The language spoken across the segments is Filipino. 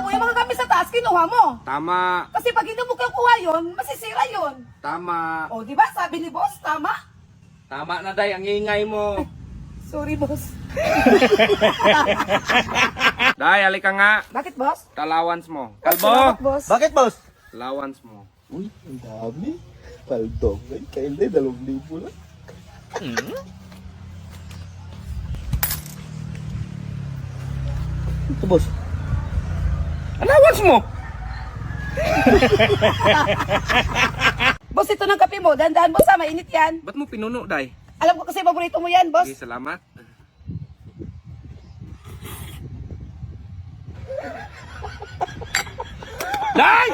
mo, yung mga gamit sa taas, kinuha mo. Tama. Kasi pag hindi mo kukuha yun, masisira yun. Tama. O, di ba? Sabi ni boss, tama. Tama na, Day. Ang ingay mo. Sorry, boss. Day, halika nga. Bakit, boss? Allowance mo. Salamat, Kalbo. boss. Bakit, boss? Allowance mo. Uy, ang dami. Paldong. Ay, kailay, 2,000 lang. Ito, boss. Allowance mo. Boss, ito ng kape mo. Dahan-dahan, boss, ha? Mainit yan. Ba't mo pinuno, Day? Alam ko kasi paborito mo yan, boss. Okay, salamat. Day!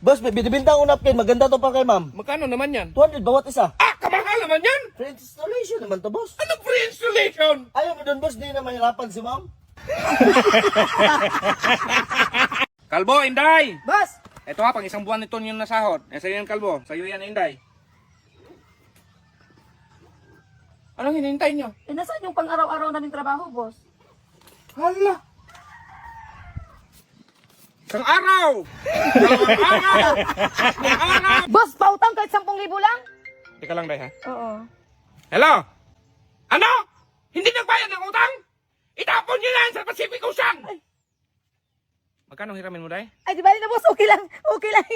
Boss, may binibinta akong napkin. Maganda to pa kay ma'am. Magkano naman yan? 200 bawat isa. Ah, kamahal naman yan! Free installation naman to, boss. Ano free installation? Ayaw mo doon, boss. Di na mahirapan si ma'am. Kalbo, Inday! Boss, Ito ha, pang isang buwan nito yung nasahod. Sa'yo yan, Kalbo. Sa'yo yan, Inday. Anong hinihintay nyo? nasaan yung pang-araw-araw naming trabaho, boss? Hala! Isang araw! Dalawang araw! Isang araw! Boss, pautang kahit 10,000 lang? Teka lang, Day, ha? Oo. Hello? Ano? Hindi nagbayad ng utang? Itapon nyo yan sa Pacific Ocean! Magkano hiramin mo, Day? Ay, di ba na, boss? Okay lang. Okay lang.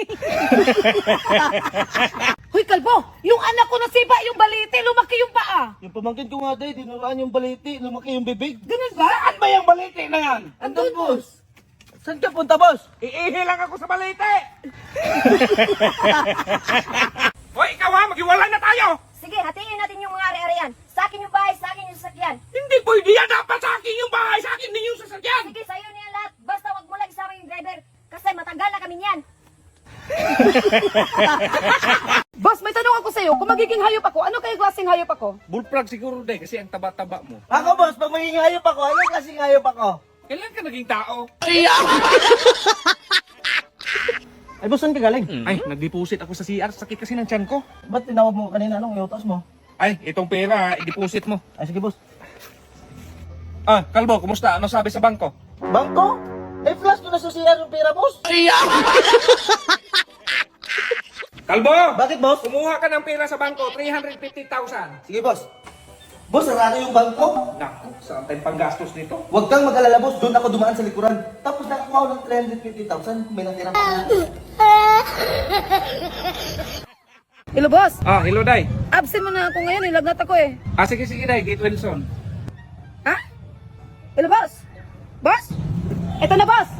Hoy, kalbo! Yung anak ko nasiba yung balite, lumaki yung paa. Yung pamangkin ko nga, day, dinuraan yung baliti. Lumaki yung bibig. Ganun ba? Saan ba yung balite na yan? Andun, boss. Saan ka punta, boss? Iihi lang ako sa balite! Hoy, ikaw ha! Maghiwalay na tayo! Sige, hatiin natin yung mga ari-arian. Sa akin yung bahay, sa akin yung sasakyan. Hindi pwede yan! Dapat sa akin yung bahay! Sa akin din yung sasakyan! Sige, sa'yo niya lahat. Basta wag mo lang isama yung driver. Kasi matagal na kami niyan. Boss, may tanong ako sa'yo. Kung magiging hayop ako, ano kayo klaseng hayop ako? Bullfrog siguro, Day, kasi ang taba-taba mo. Ako, boss, pag maging hayop ako, anong klaseng hayop ako? Kailan ka naging tao? Ay, boss, saan ka galing? Ay, nag-deposit ako sa CR. Sakit kasi ng tiyan ko. Ba't tinawag mo kanina? Anong iutos mo? Ay, itong pera, i-deposit mo. Ay, sige, boss. Ah, Kalbo, kumusta? Ano sabi sa bangko? Bangko? Eh, flash ko na sa CR yung pera, boss. Kalbo! Bakit, boss? Kumuha ka ng pera sa bangko, 350,000. Sige, boss. Boss, sarado yung bangko. Naku, saan tayong panggastos nito? Huwag kang mag-alala, boss. Doon ako dumaan sa likuran. Tapos nakakuha ako ng 350,000. May natira pa na. Hello, boss. Ah, hello, Day. Absent mo na ako ngayon. Nilagnat ako eh. Ah, sige, Day. Gate Wilson. Ha? Hello, boss. Boss? Ito na, boss.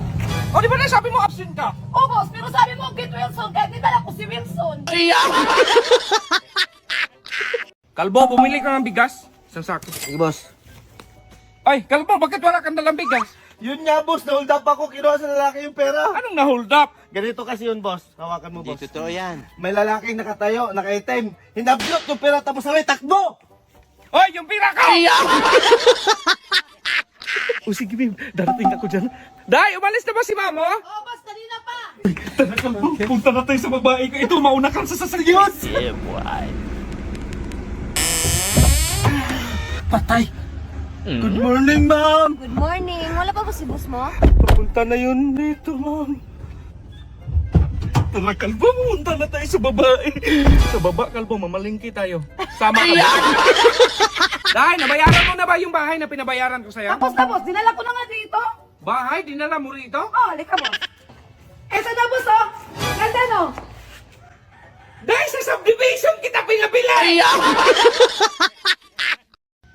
O, di ba na sabi mo absent ka? Oh, boss. Pero sabi mo, Kate Wilson. Kahit di dala ko si Wilson. Kalbo, bumili ka ng bigas. Isang sako. Sige, boss. Ay, Kalbo, bakit wala kang dalang bigas? Yun nga, boss. Nahold up ako. Kinuha sa lalaki yung pera. Anong na-hold up? Ganito kasi yun, boss. Hawakan mo, boss. Totoo yan. May lalaking nakatayo, nakaitim. Hinablot yung pera tapos sabay takbo! Hoy, yung pira ko! O sige, babe. Darating ako dyan. Day, umalis na ba si Mamo? Oh, boss. Kanina pa. Punta na tayo sa babae ko. Ito, mauna kang sa sasakyan. Yeah, boy. Patay! Good morning, ma'am! Good morning. Wala pa ba si boss mo? Papunta na yun dito, ma'am. Tara, Kalbo, pumunta na tayo sa babae. Sa baba, Kalbo, mamalingki tayo. Sama ka ba? Day, nabayaran mo na ba yung bahay na pinabayaran ko sa'yo? Tapos na, boss. Dinala ko na nga dito. Bahay? Dinala mo rito? Oh, halika, boss. Ito na, boss, oh. Ganda, no? Day, sa subdivision kita pinabili!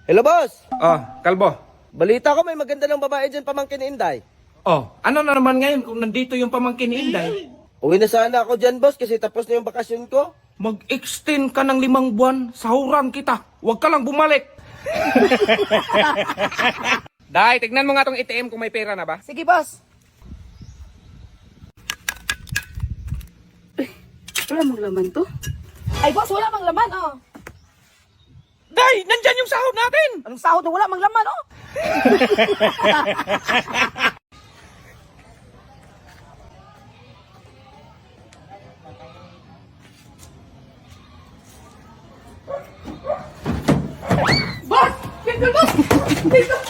Hello, boss! Oh, Kalbo. Balita ko may maganda ng babae dyan pamangkin ni Inday. Oh, ano na naman ngayon kung nandito yung pamangkin ni Inday? Uwi na sana ako dyan, boss, kasi tapos na yung bakasyon ko. Mag-extend ka ng 5 buwan, sahuran kita. Huwag ka lang bumalik. Day, tignan mo nga tong ATM kung may pera na ba? Sige, boss. Wala mang laman to. Ay, boss, wala mang laman, oh. Day, nandyan yung sahod natin! Anong sahod na wala mang laman, oh? Boss! Tignan, boss! Tignan,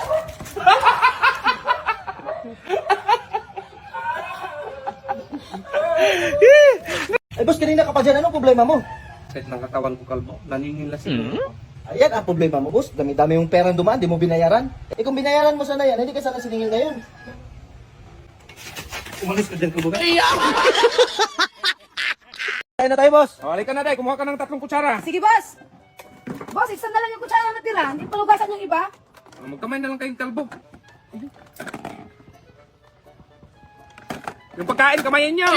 pa dyan. Anong problema mo? Kahit ng katawan ko kalbo, naningila siguro. Ayan ang problema mo, boss. Dami-dami yung perang dumaan, di mo binayaran. Eh kung binayaran mo sana yan, hindi ka sana siningil ngayon. Umalis ka dyan, kabugan. Tayo na tayo, boss. O, halika na, day. Kumuha ka ng 3 kutsara. Sige, boss. Boss, isa na lang yung kutsara na tira. Hindi pa lugasan yung iba. Magkamay na lang kayong kalbo. Yung pagkain, kamayin nyo.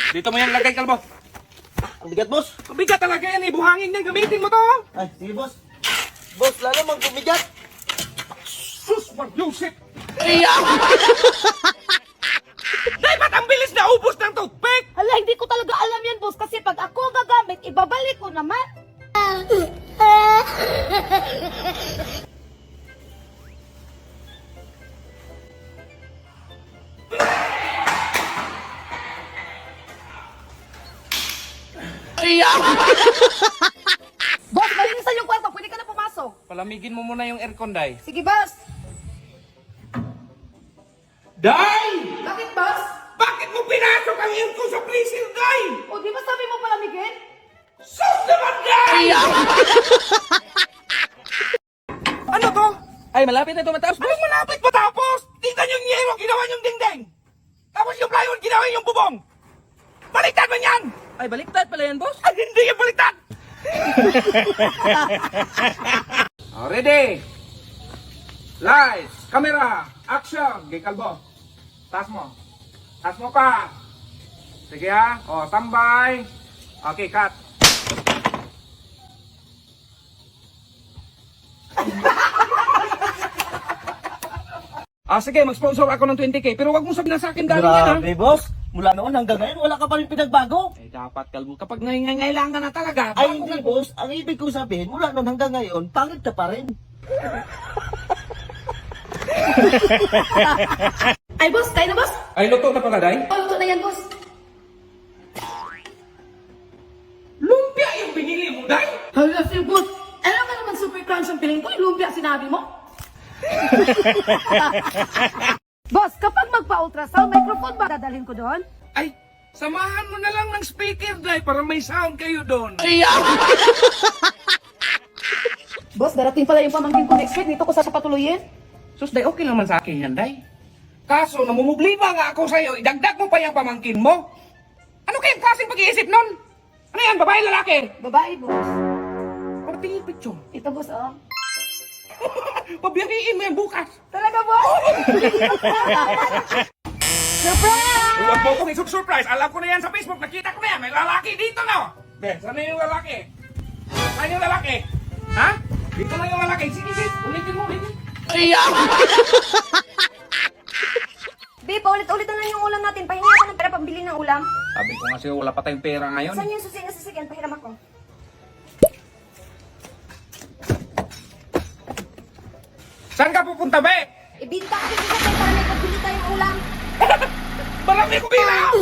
Dito mo yan lagay, kalbo. Ang bigat, boss. Mabigat talaga yan eh. Buhangin yan. Gamitin mo to. Ay, sige, boss. Boss, lalo magbumigat. Sus, mag-Joseph. Day, ba't ang bilis na ubos ng toothpick? Hala, hindi ko talaga alam yan, boss. Kasi pag ako gagamit, ibabalik ko naman. Boss, malinisan yung kwarto. Pwede ka na pumasok. Palamigin mo muna yung aircon, Day. Sige, boss. Day! Bakit, boss? Bakit mo pinasok ang aircon sa freezer, Day? O, di ba sabi mo palamigin? Sus naman, Day! Ano to? Ay, malapit na tumataas, Anong malapit matapos? Tingnan yung yero, ginawa yung dingding. Tapos yung plywood, ginawa yung bubong. Baliktad man yan! Ay, baliktad pala yan, boss. Ay, hindi yung baliktad! Ready? Lights, camera, action! Gay kalbo. Taas mo. Taas mo pa. Sige ha. O, tambay. Okay, cut. Sige, mag-sponsor ako ng 20k. Pero wag mong sabihin na sa akin galing yan, ha? Grabe, boss. Mula noon hanggang ngayon, wala ka pa rin pinagbago. Eh, dapat kalbo. Kapag ngailangan na talaga. Ay, hindi, boss. Ang ibig kong sabihin, mula noon hanggang ngayon, pangit ka pa rin. Ay, boss, tayo na, boss. Ay, luto na pala, Day? O, luto na yan, boss. Lumpia yung binili mo, Day? Hala, si boss. Alam ka naman super crunch ang piling ko. Yung lumpia sinabi mo. Boss, kapag magpa-ultrasound, microphone ba dadalhin ko doon? Ay, samahan mo na lang ng speaker, Day, para may sound kayo doon. Boss, darating pala yung pamangkin ko next week. Dito ko sa patuloyin. Sus, Day, okay naman sa akin yan, Day. Kaso, namumublima nga ako sa'yo, idagdag mo pa yung pamangkin mo. Ano kayang klaseng pag-iisip nun? Ano yan, babae, lalaki? Babae, boss. Pagtingin picture. Ito, boss, oh. Pabiyahiin mo yan bukas. Talaga, boss? Surprise! Huwag mo kong surprise. Alam ko na yan sa Facebook. Nakita ko na yan. May lalaki dito na. Ben, saan yung lalaki? Saan yung lalaki? Ha? Dito na yung lalaki. Sige, sige. Ulitin mo, ulitin. Babe, paulit-ulit na lang yung ulam natin. Pahingi ako ng pera pambili ng ulam. Sabi ko nga sa'yo, wala pa tayong pera ngayon. Saan yung susi na sasakyan? Pahiram ako. Saan ka pupunta, be? Ibinta ka sa sasakyan para may pambili tayong ulam. Marami ko bilang!